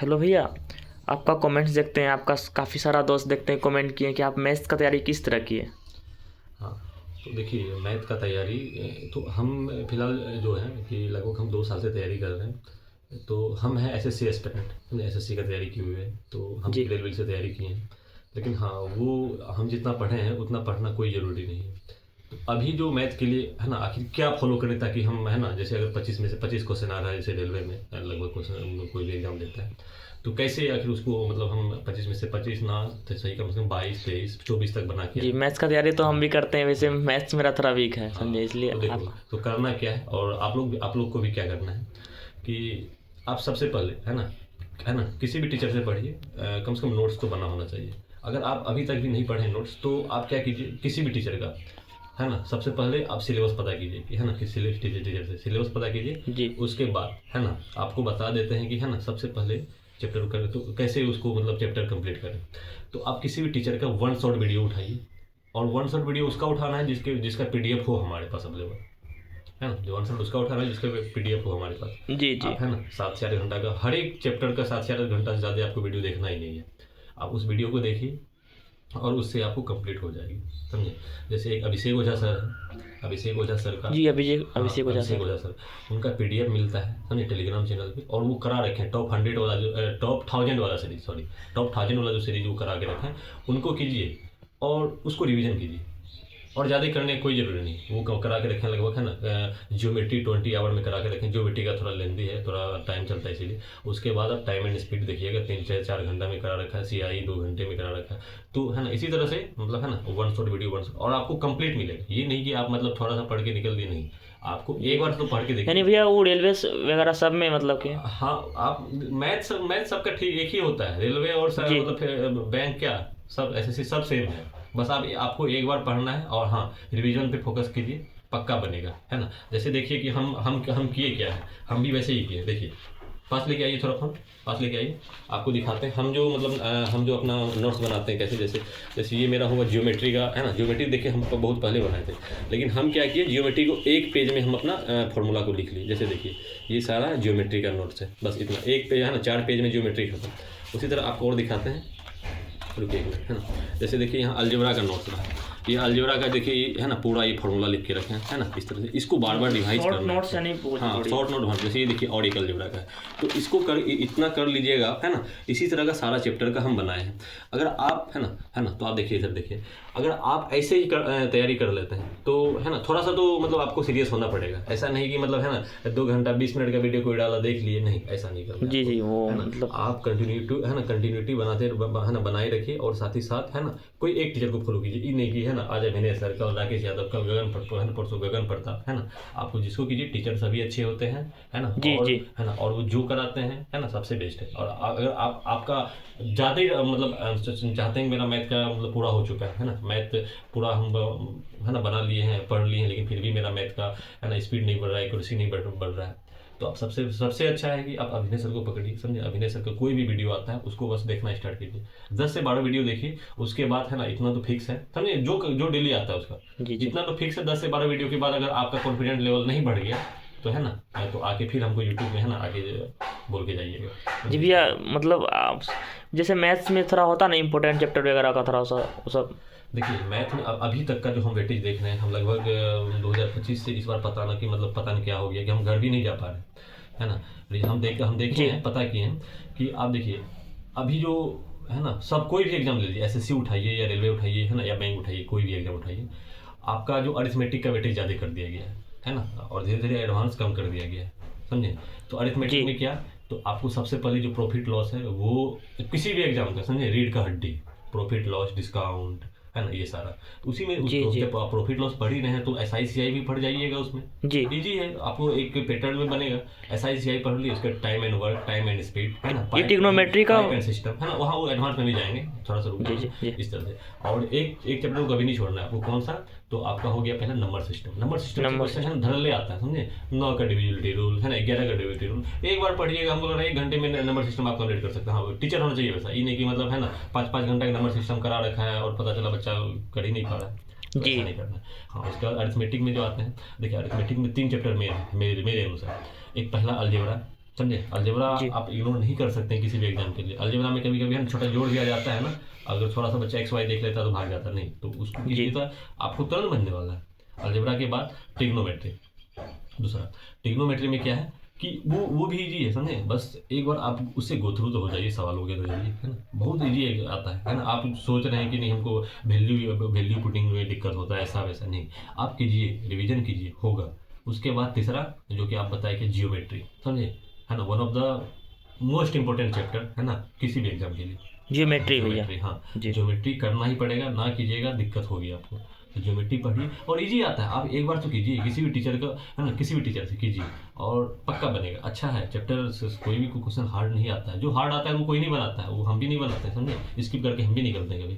Hello भैया, आपका comments देखते हैं, आपका काफ़ी सारा दोस्त देखते हैं, कमेंट किए कि आप मैथ्स का तैयारी किस तरह की है। हाँ, तो देखिए मैथ का तैयारी तो हम फिलहाल जो है कि लगभग हम 2 साल से तैयारी कर रहे हैं। तो हम हैं एसएससी एस्पिरेंट, हमने एसएससी का तैयारी की हुई है, तो हम जी रेलवे से तैयारी किए हैं। लेकिन हाँ, वो हम जितना पढ़े हैं उतना पढ़ना कोई ज़रूरी नहीं है। तो अभी जो मैथ के लिए है ना, आखिर क्या फॉलो करें ताकि हम है ना, जैसे अगर 25 में से 25 क्वेश्चन आ रहा है जैसे रेलवे में लगभग क्वेश्चन कोई भी एग्जाम देता है, तो कैसे आखिर उसको मतलब हम 25 में से 25 ना तो सही कम से कम 22 23 24 तक बना के जी, आए। मैथ्स का तैयारी तो हम हाँ भी करते हैं, वैसे हाँ मैथ्स मेरा थोड़ा वीक है, हाँ। समझे, इसलिए तो देखो, आप। तो करना क्या है और आप लोग को भी क्या करना है कि आप सबसे पहले है ना किसी भी टीचर से पढ़िए, कम से कम नोट्स तो बना होना चाहिए। अगर आप अभी तक भी नहीं पढ़े नोट्स तो आप क्या कीजिए, किसी भी टीचर का है ना, सबसे पहले आप सिलेबस पता कीजिए कि है ना, किस टीचर से सिलेबस पता कीजिए। जी उसके बाद है ना, आपको बता देते हैं कि है ना, सबसे पहले चैप्टर करें तो कैसे उसको मतलब चैप्टर कंप्लीट करें। तो आप किसी भी टीचर का वन शॉट वीडियो उठाइए, और वन शॉट वीडियो उसका उठाना है जिसका पीडीएफ हो हमारे पास अवेलेबल, है ना। जो वन शॉट उसका उठाना है जिसका पीडीएफ हो हमारे पास। जी जी। आप है ना 7 से 8 घंटा का हर एक चैप्टर का 7 से 8 घंटा से ज़्यादा आपको वीडियो देखना ही नहीं है। आप उस वीडियो को देखिए और उससे आपको कंप्लीट हो जाएगी, समझे। जैसे एक अभिषेक ओझा सर है, अभिषेक ओझा सर का, जी, अभिषेक हाँ अभिषेक ओझा अभिषेक सर। ओझा सर, उनका पीडीएफ मिलता है समझे टेलीग्राम चैनल पे, और वो करा रखे हैं टॉप 100 वाला जो टॉप 1000 वाला सीरीज, सॉरी टॉप 1000 वाला जो सीरीज वो करा के रखे हैं, उनको कीजिए और उसको रिवीजन कीजिए। और ज़्यादा करने की कोई ज़रूरी नहीं, वो करा के रखें लगभग है ना, ज्योमेट्री 20 आवर में करा के रखें। ज्योमेट्री का थोड़ा लेंदी है, थोड़ा टाइम चलता है इसीलिए। उसके बाद आप टाइम एंड स्पीड देखिएगा, 3 से 4 घंटा में करा रखा है, सीआई 2 घंटे में करा रखा है। तो है ना, इसी तरह से मतलब है ना, one shot video one shot, और आपको कंप्लीट मिलेगा। ये नहीं कि आप मतलब थोड़ा सा पढ़ के निकल दिए, नहीं, आपको एक बार तो पढ़ के यानी देखिए। भैया वो रेलवे वगैरह सब में मतलब कि। हाँ, आप मैथ सबका ठीक एक ही होता है, रेलवे और जी मतलब फिर बैंक क्या, सब एसएससी सब सेम है। बस आपको एक बार पढ़ना है, और हाँ रिवीजन पे फोकस कीजिए, पक्का बनेगा, है ना। जैसे देखिए कि हम किए क्या है, हम भी वैसे ही किए। देखिए पास लेके आइए, थोड़ा फोन पास लेके आइए, आपको दिखाते हैं हम जो मतलब हम जो अपना नोट्स बनाते हैं कैसे। जैसे जैसे ये मेरा होगा ज्योमेट्री का, है ना। ज्योमेट्री देखिए हम बहुत पहले बनाए थे, लेकिन हम क्या किए, ज्योमेट्री को एक पेज में हम अपना फॉर्मूला को लिख लिए। जैसे देखिए ये सारा ज्योमेट्री का नोट्स है, बस इतना एक पेज है ना, 4 पेज में ज्योमेट्री खत्म। उसी तरह आपको और दिखाते हैं, रुकिए एक मिनट, है ना। जैसे देखिए यहाँ अलजेब्रा का नोट्स रहा, ये अलजेब्रा का देखिए है ना, पूरा ये फॉर्मूला लिख के रखें, है ना। इस तरह से इसको बार बार रिवाइज शॉर्ट करना नोट्स है। यानी बहुत हाँ बड़ी। शॉर्ट नोट भर, जैसे ये देखिए और एक अलजेब्रा का है, तो इसको इतना कर लीजिएगा, है ना। इसी तरह का सारा चैप्टर का हम बनाए हैं। अगर आप है ना, तो आप देखिए इधर देखिए, अगर आप ऐसे ही तैयारी कर लेते हैं तो है ना, थोड़ा सा तो मतलब आपको सीरियस होना पड़ेगा। ऐसा नहीं कि मतलब है ना 2 घंटा 20 मिनट का वीडियो कोई डाला देख लिए, नहीं, ऐसा नहीं करना जी जी, वो है ना। मतलब। आप कंटिन्यूटी बनाते है ना, बनाए रखिए, और साथ ही साथ है ना कोई एक टीचर को फॉलो कीजिए। ये नहीं कि है ना आज अभिनय सर, कल राकेश यादव, कल गगन है ना, परसों गगन प्रताप, है ना। आपको जिसको कीजिए, टीचर सभी अच्छे होते हैं, है ना। जी और जी है ना, और वो जो कराते हैं है ना सबसे बेस्ट है। और अगर आपका ज़्यादा ही मतलब चाहते हैं मेरा मैथ का मतलब पूरा हो चुका है ना, मैथ पूरा हम है ना बना लिए हैं, पढ़ लिए हैं, लेकिन फिर भी मेरा मैथ का है ना स्पीड नहीं बढ़ रहा है, एक्यूरेसी नहीं बढ़ रहा है, तो आप सबसे सबसे अच्छा है कि आप अभिनय सर को पकड़िए, समझे। अभिनय सर का कोई भी वीडियो आता है उसको बस देखना स्टार्ट कीजिए, 10 से 12 वीडियो देखिए। उसके बाद है ना इतना तो फिक्स है, समझे, जो डेली आता है उसका जी जी। इतना तो फिक्स है। 10 से 12 वीडियो के बाद अगर आपका कॉन्फिडेंस लेवल नहीं बढ़ गया तो है ना, तो आके फिर हमको यूट्यूब में है ना आगे बोल के जाइएगा। जी भैया, मतलब आप जैसे मैथ्स में थोड़ा होता ना इम्पोर्टेंट चैप्टर वगैरह का थोड़ा सा वो सब। देखिए मैथ में अभी तक का जो हम वेटेज देख रहे हैं, हम लगभग 2025 से इस बार पता ना कि मतलब पता नहीं क्या हो गया कि हम घर भी नहीं जा पा रहे, है ना। लेकिन हम देखे जी हैं, पता किए हैं कि आप देखिए अभी जो है ना, सब कोई भी एग्जाम ले लीजिए, एसएससी उठाइए या रेलवे उठाइए, है ना, या बैंक उठाइए, कोई भी एग्जाम उठाइए, आपका जो अरिथमेटिक का वेटेज ज़्यादा कर दिया गया है ना, और धीरे धीरे एडवांस कम कर दिया गया है, समझे। तो जी अरिथमेटिक में क्या, तो आपको सबसे पहले जो प्रॉफिट लॉस है वो किसी भी एग्जाम का, समझे, रीढ़ का हड्डी, प्रॉफिट लॉस, डिस्काउंट, है ना, ये सारा। तो उसी में जी जी जब आप प्रॉफिट लॉस पढ़ ही रहे हैं तो एसआईसीआई भी पढ़ जाइएगा उसमें, जी। इजी है, आपको एक पैटर्न में बनेगा। एसआईसीआई पढ़ लिया, उसका time and work, time and speed, है ना, ये ट्रिग्नोमेट्री का। पाइप एंड सिस्टम, है ना, वहाँ वो एडवांस में भी जाएंगे, थोड़ा सा रुक जी जी जाइए जी। इस तरह से। और एक चैप्टर को कभी नहीं छोड़ना है आपको, कौन सा, तो आपका हो गया पहला नंबर सिस्टम। नंबर सिस्टम से नंबर क्वेश्चन है ना धड़ल्ले आता है, समझे। 9 का डिविजिबिलिटी रूल, है ना, 11 का डिविजिबिलिटी रूल, एक बार पढ़िएगा, हम बोल रहे हैं 1 घंटे में नंबर सिस्टम आप कंप्लीट कर सकते हैं। हाँ, टीचर होना चाहिए वैसा, ये नहीं कि मतलब है ना 5-5 घंटे का नंबर सिस्टम करा रखा है और पता चला बच्चा कर ही नहीं पा रहा है, तो जी ऐसा नहीं करना है। हाँ, उसके बाद अरिथमेटिक में जो आते हैं, देखिए अरिथमेटिक में 3 चैप्टर मेरे अनुसार। एक पहला अलजेब्रा, समझे। अलजेब्रा जी। आप इग्नोर नहीं कर सकते हैं किसी भी एग्जाम के लिए। अलजेब्रा में कभी कभी हम छोटा जोड़ दिया जाता है ना, अगर थोड़ा सा बच्चा एक्स वाई देख लेता है तो भाग जाता नहीं, तो उसको जी। कीजिए तो आपको तुरंत बनने वाला है। अलजेब्रा के बाद ट्रिग्नोमेट्री, दूसरा। ट्रिग्नोमेट्री में क्या है कि वो भी इजी है, समझे। बस एक बार आप उससे गो थ्रू तो हो जाइए सवालों के नजरिए, है ना, बहुत इजी आता है ना। आप सोच रहे हैं कि नहीं हमको वैल्यू पुटिंग में दिक्कत होता है, ऐसा वैसा नहीं, आप कीजिए, रिवीजन कीजिए, होगा। उसके बाद तीसरा जो कि आप बताए कि जियोमेट्री, समझे, है ना, one of the most important chapter, है ना, किसी भी एग्जाम के लिए। ज्योमेट्री भैया। ज्योमेट्री, हाँ, जी। ज्योमेट्री करना ही पड़ेगा, ना कीजिएगा दिक्कत होगी आपको। तो ज्योमेट्री पढ़िए और इजी आता है, आप एक बार तो कीजिए, किसी भी टीचर का, है ना, किसी भी टीचर से कीजिए और पक्का बनेगा। अच्छा है चैप्टर से कोई भी क्वेश्चन हार्ड नहीं आता है, जो हार्ड आता है वो कोई नहीं बनाता है, वो हम भी नहीं बनाते हैं, समझे, स्किप करके हम भी नहीं करते कभी।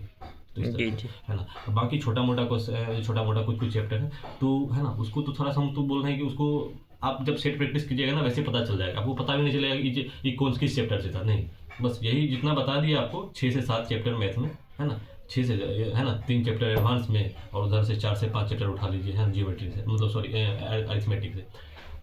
तो इस जी तरह जी। से, है ना। बाकी छोटा मोटा क्वेश्चन, छोटा मोटा कुछ कुछ चैप्टर है तो, है ना, उसको तो थोड़ा सा हम तो बोल रहे हैं कि उसको आप जब सेट प्रैक्टिस कीजिएगा ना वैसे पता चल जाएगा आपको, पता भी नहीं चलेगा कि ये कौन किस चैप्टर से था, नहीं, बस यही जितना बता दिया आपको, 6 से 7 चैप्टर मैथ में, है ना, 6 से, है ना, 3 चैप्टर एडवांस में, और उधर से 4 से 5 चैप्टर उठा लीजिए, है, जियोमेट्री से, मतलब सॉरी अरिथमेटिक से,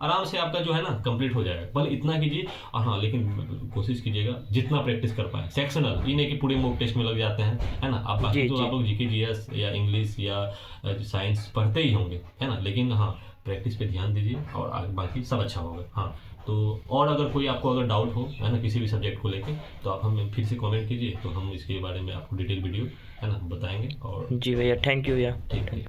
आराम से आपका जो है ना कंप्लीट हो जाएगा। बस इतना कीजिए। हाँ, लेकिन कोशिश कीजिएगा जितना प्रैक्टिस कर पाए, सेक्शनल, ये नहीं कि पूरे मॉक टेस्ट में लग जाते हैं, है ना। आप बाकी जी तो जी। आप लोग जीके जीएस या इंग्लिश या साइंस पढ़ते ही होंगे, है ना, लेकिन हाँ, प्रैक्टिस पे ध्यान दीजिए और आगे बाकी सब अच्छा होगा। हाँ, तो और अगर कोई आपको अगर डाउट हो, है ना, किसी भी सब्जेक्ट को लेके, तो आप हमें फिर से कमेंट कीजिए, तो हम इसके बारे में आपको डिटेल वीडियो, है ना, बताएंगे। और जी भैया, थैंक यू भैया। ठीक है।